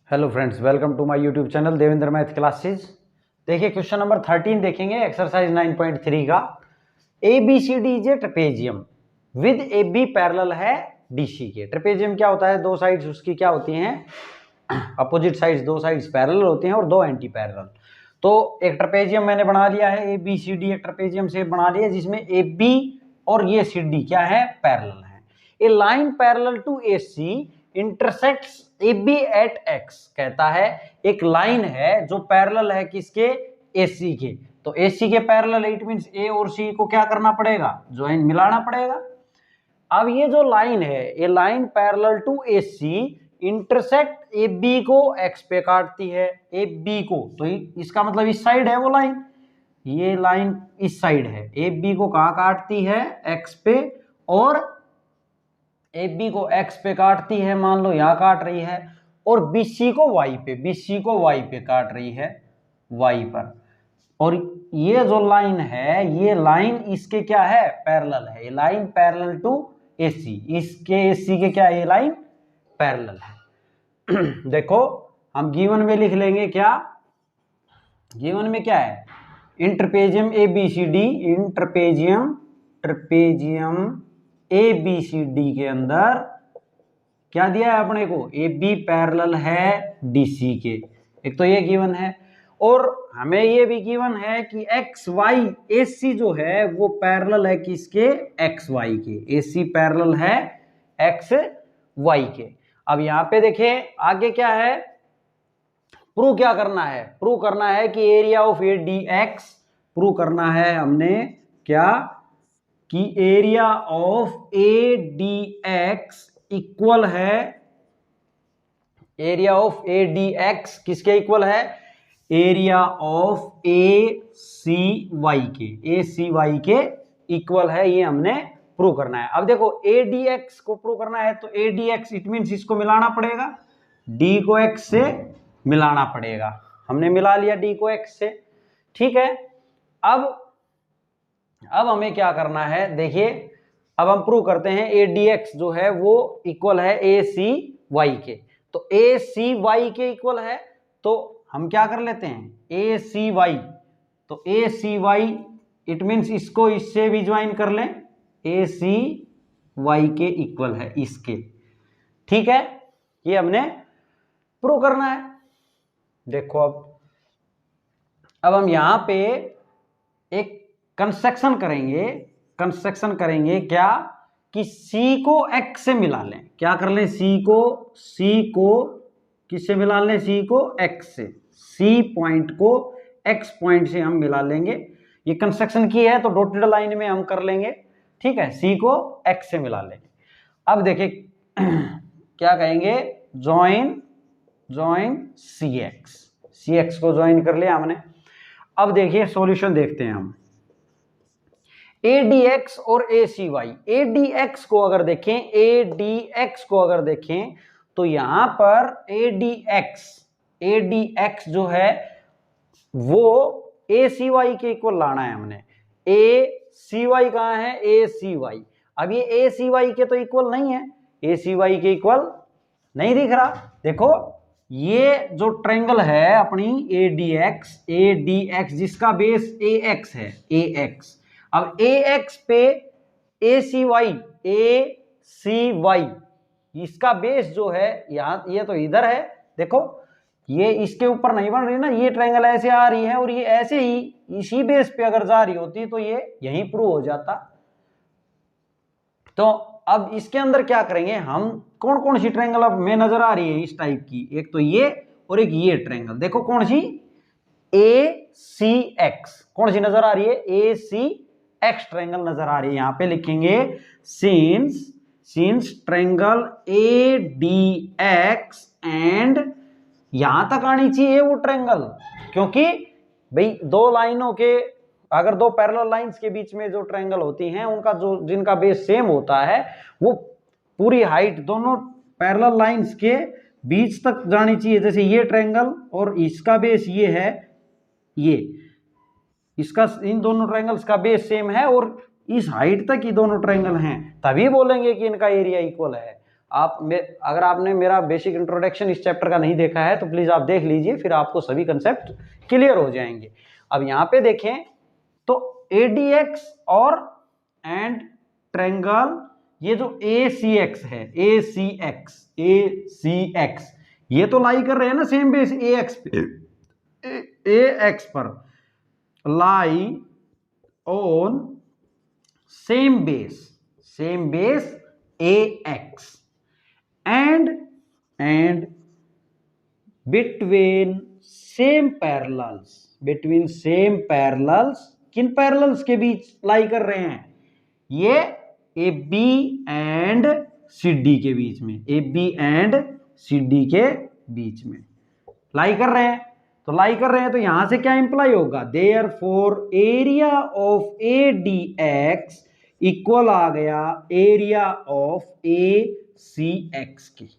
Hello friends, welcome to my YouTube channel Devendra math classes. देखिए question number 13 देखेंगे exercise 9.3 का। A B C D is a trapezium with A B parallel है DC के। Trapezium क्या होता है? दो साइड्स उसकी क्या होती हैं? अपोजिट साइड्स, दो साइड्स पैरेलल होती हैं और दो एंटी पैरेलल। तो एक ट्रेपेजियम मैंने बना लिया है, ए बी सी डी एक ट्रेपेजियम से बना लिया जिसमें ए बी और ये सी डी क्या है? पैरेलल है। A line parallel to A C intersects A B at X. कहता है एक लाइन है जो पैरेलल है किसके? ए सी के। तो ए सी के पैरेलल, इट मींस ए और सी को क्या करना पड़ेगा? ज्वाइन, मिलाना पड़ेगा। अब ये जो लाइन है, ये line parallel to A C intersect A B को एक्स पे काटती है, ए बी को। तो इसका मतलब इस साइड है वो लाइन, ये लाइन इस साइड है, ए बी को कहाँ काटती है? एक्स पे। और ए बी को एक्स पे काटती है, मान लो यहां काट रही है, और बी सी को वाई पे, बी सी को वाई पे काट रही है, वाई पर। और ये जो लाइन है, ये लाइन इसके क्या है? पैरेलल है। ये लाइन पैरेलल टू ए सी, इसके ए सी के क्या है? ये लाइन पैरेलल है। देखो हम गिवन में लिख लेंगे क्या? गिवन में क्या है? In trapezium A B C D, in trapezium A B C D के अंदर क्या दिया है अपने को? ए बी पैरेलल है डी सी के। एक तो ये गिवन है, और हमें ये भी गिवन है कि एक्स वाई ए सी जो है वो पैरेलल है किसके? एक्स वाई के। ए सी पैरेलल है एक्स वाई के। अब यहाँ पे देखिए आगे क्या है? प्रूव क्या करना है? प्रूव करना है कि area of A D X, prove करना है हमने क्या? कि area of A D X equal है, area of A D X किसके इक्वल है? Area of A C Y के, ए सी वाई के इक्वल है। ये हमने प्रूव करना है। अब देखो ए डी एक्स को प्रूव करना है, तो ए डी एक्स इट मीन्स इसको मिलाना पड़ेगा, डी को एक्स से मिलाना पड़ेगा। हमने मिला लिया डी को एक्स से, ठीक है। अब हमें क्या करना है? देखिए अब हम प्रूव करते हैं ए डी एक्स जो है वो इक्वल है ए सी वाई के। तो ए सी वाई के इक्वल है, तो हम क्या कर लेते हैं? ए सी वाई, तो ए सी वाई इट मीन्स इसको इससे भी ज्वाइन कर लें, ए सी वाई के इक्वल है इसके, ठीक है। ये हमने प्रूव करना है। देखो अब हम यहां पे एक कंस्ट्रक्शन करेंगे क्या? कि C को X से मिला लें। क्या कर लें? C को किससे मिला लें? C को X से, C पॉइंट को X पॉइंट से हम मिला लेंगे। ये कंस्ट्रक्शन की है तो डॉटेड लाइन में हम कर लेंगे, ठीक है। C को X से मिला लेंगे। अब देखिए क्या कहेंगे? ज्वाइन CX को ज्वाइन कर लिया हमने। अब देखिए सॉल्यूशन देखते हैं हम। ADX और ACY, ADX को अगर देखें तो यहां पर ADX जो है वो ACY के इक्वल लाना है हमने। ACY कहां है? ACY। अब ये ACY के तो इक्वल नहीं है, ACY के इक्वल नहीं दिख रहा। देखो ये जो ट्रायंगल है अपनी ADX जिसका बेस AX है, AX। अब AX पे ACY इसका बेस जो है यहाँ, ये तो इधर है। देखो ये इसके ऊपर नहीं बन रही ना, ये ट्रायंगल ऐसे आ रही है और ये ऐसे ही इसी बेस पे अगर जा रही होती तो ये यहीं प्रूव हो जाता। तो अब इसके अंदर क्या करेंगे हम? कौन कौन सी ट्रायंगल अब में नजर आ रही है इस टाइप की? एक तो ये और एक ये ट्रायंगल। देखो कौन सी? ACX कौन सी नजर आ रही है? ACX ट्रायंगल नजर आ रही है। यहां पे लिखेंगे सिंस ट्रायंगल ADX एंड यहां तक आनी चाहिए वो ट्रायंगल, क्योंकि भाई दो लाइनों के, अगर दो पैरेलल लाइंस के बीच में जो ट्रायंगल होती हैं उनका जो जिनका बेस सेम होता है वो पूरी हाइट दोनों पैरेलल लाइंस के बीच तक जानी चाहिए। जैसे ये ट्रायंगल और इसका बेस ये है, ये इसका, इन दोनों ट्रायंगल्स का बेस सेम है और इस हाइट तक ही दोनों ट्रायंगल हैं, तभी बोलेंगे कि इनका एरिया इक्वल है। अगर आपने मेरा बेसिक इंट्रोडक्शन इस चैप्टर का नहीं देखा है तो प्लीज आप देख लीजिए, फिर आपको सभी कंसेप्ट क्लियर हो जाएंगे। अब यहाँ पे देखें तो ADX और एंड ट्रायंगल, ये जो ACX है, ACX ये तो लाई कर रहे हैं ना सेम बेस AX पर, लाई on same base AX and between same parallels, किन पैरेलल्स के बीच लाई कर रहे हैं? ये AB एंड CD के बीच में, AB एंड CD के बीच में लाई कर रहे हैं। तो यहां से क्या इंप्लाई होगा? Therefore area of ADX equal आ गया एरिया ऑफ ACX की।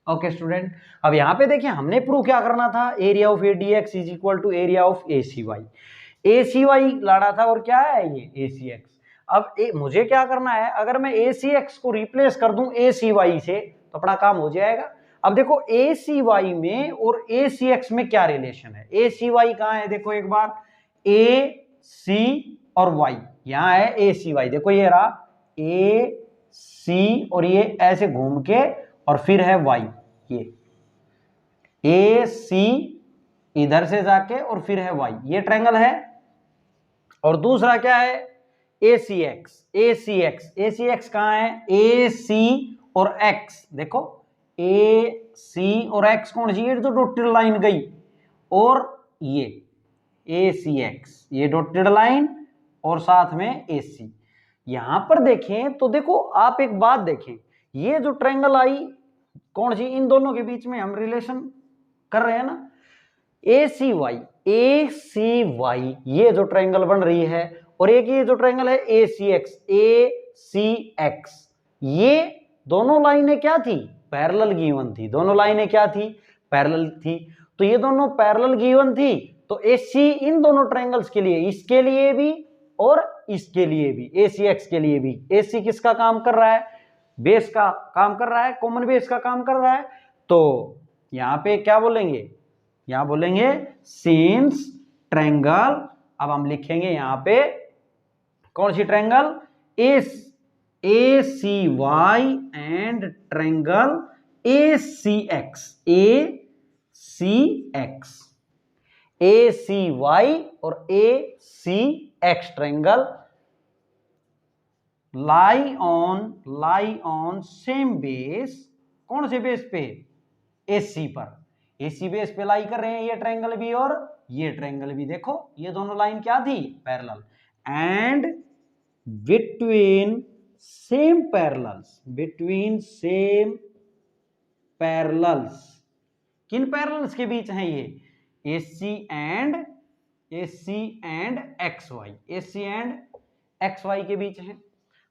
ओके स्टूडेंट, अब यहां पे देखिए हमने प्रूव क्या करना था, area of ADX is equal to area of ACY लाना था, और क्या है ये ACX। अब मुझे क्या करना है, अगर मैं ACX को रिप्लेस कर दूं ACY से तो अपना काम हो जाएगा। अब देखो ACY में और ACX में क्या रिलेशन है, ACY कहां है, देखो एक बार AC और Y, यहां है ACY, देखो ये रहा AC और ये ऐसे घूम के और फिर है Y, ये AC इधर से जाके और फिर है Y, ये ट्रायंगल है। और दूसरा क्या है ACX कहां है, AC और X, देखो AC और X कौन सी, ये तो डॉटेड लाइन गई, और ये ACX ये डॉटेड लाइन और साथ में AC। यहां पर देखें तो देखो आप एक बात देखें, ये जो ट्रायंगल आई कौन सी, इन दोनों के बीच में हम रिलेशन कर रहे हैं ना, ACY ये जो ट्रायंगल बन रही है, और एक ये जो ट्रायंगल है ACX ये दोनों लाइनें क्या थी, पैरेलल गिवन थी, दोनों लाइनें क्या थी, पैरेलल थी। तो ये दोनों पैरेलल गिवन थी, तो AC इन दोनों ट्रायंगल्स के लिए, इसके लिए भी और इसके लिए भी, ACX के लिए भी, AC किसका काम कर रहा है, बेस का काम कर रहा है, कॉमन बेस का काम कर रहा है। तो यहां पे क्या बोलेंगे, यहां बोलेंगे सिंस ट्रायंगल, अब हम लिखेंगे यहां पे कौन सी triangle, ACY and triangle ACY और ACX triangle lie on same base, कौन से बेस पे, AC पर, AC बेस पे लाई कर रहे हैं ये ट्रायंगल भी और ये ट्रायंगल भी। देखो ये दोनों लाइन क्या थी, parallel, and between same parallels, किन पैरेलल्स के बीच हैं ये, AC एंड XY के बीच हैं।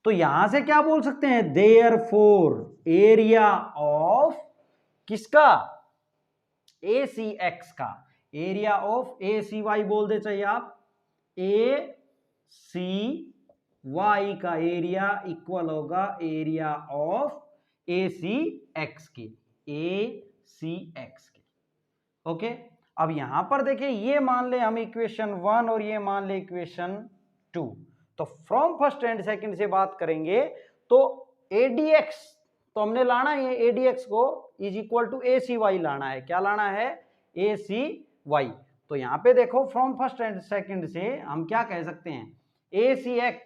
तो यहां से क्या बोल सकते हैं, देयरफॉर एरिया ऑफ किसका, ACX का, एरिया ऑफ ACY बोल दे चाहिए आप, ACY का एरिया इक्वल होगा एरिया ऑफ ACX की, ओके। अब यहां पर देखिए, ये मान ले हम इक्वेशन 1 और ये मान ले इक्वेशन 2, तो फ्रॉम फर्स्ट एंड सेकंड से बात करेंगे तो ADX तो हमने लाना है, ADX को इज इक्वल टू ACY लाना है, क्या लाना है, ACY। तो यहां पे देखो फ्रॉम फर्स्ट एंड सेकंड से हम क्या कह सकते हैं, ACX,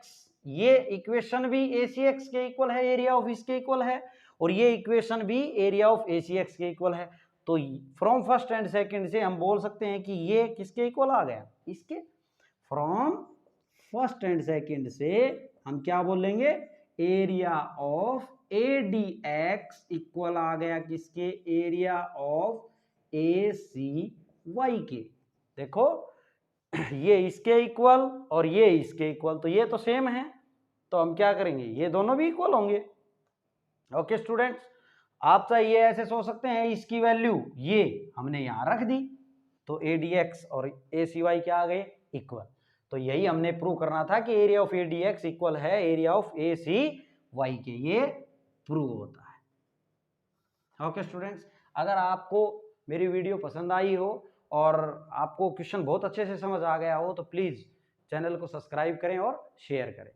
ये इक्वेशन भी ACX के इक्वल है, एरिया ऑफ इसके इक्वल है, और ये इक्वेशन भी एरिया ऑफ ACX के इक्वल है। तो फ्रॉम फर्स्ट एंड सेकंड से हम बोल सकते हैं कि ये किसके इक्वल आ गया, इसके। फ्रॉम फर्स्ट एंड सेकंड से हम क्या बोलेंगे, एरिया ऑफ ADX इक्वल आ गया किसके, एरिया ऑफ ACY के। देखो ये इसके इक्वल और ये इसके इक्वल, तो ये तो सेम है, तो हम क्या करेंगे, ये दोनों भी इक्वल होंगे। ओके स्टूडेंट्स, आप चाहे ये ऐसे सोच सकते हैं, इसकी वैल्यू ये हमने यहां रख दी, तो ADX और ACY क्या आ गए, इक्वल। तो यही हमने प्रूव करना था कि एरिया ऑफ ADX इक्वल है एरिया ऑफ ACY के, ये प्रूव होता है। ओके स्टूडेंट्स, अगर आपको मेरी वीडियो पसंद आई हो और आपको क्वेश्चन बहुत अच्छे से समझ आ गया हो तो प्लीज़ चैनल को सब्सक्राइब करें और शेयर करें।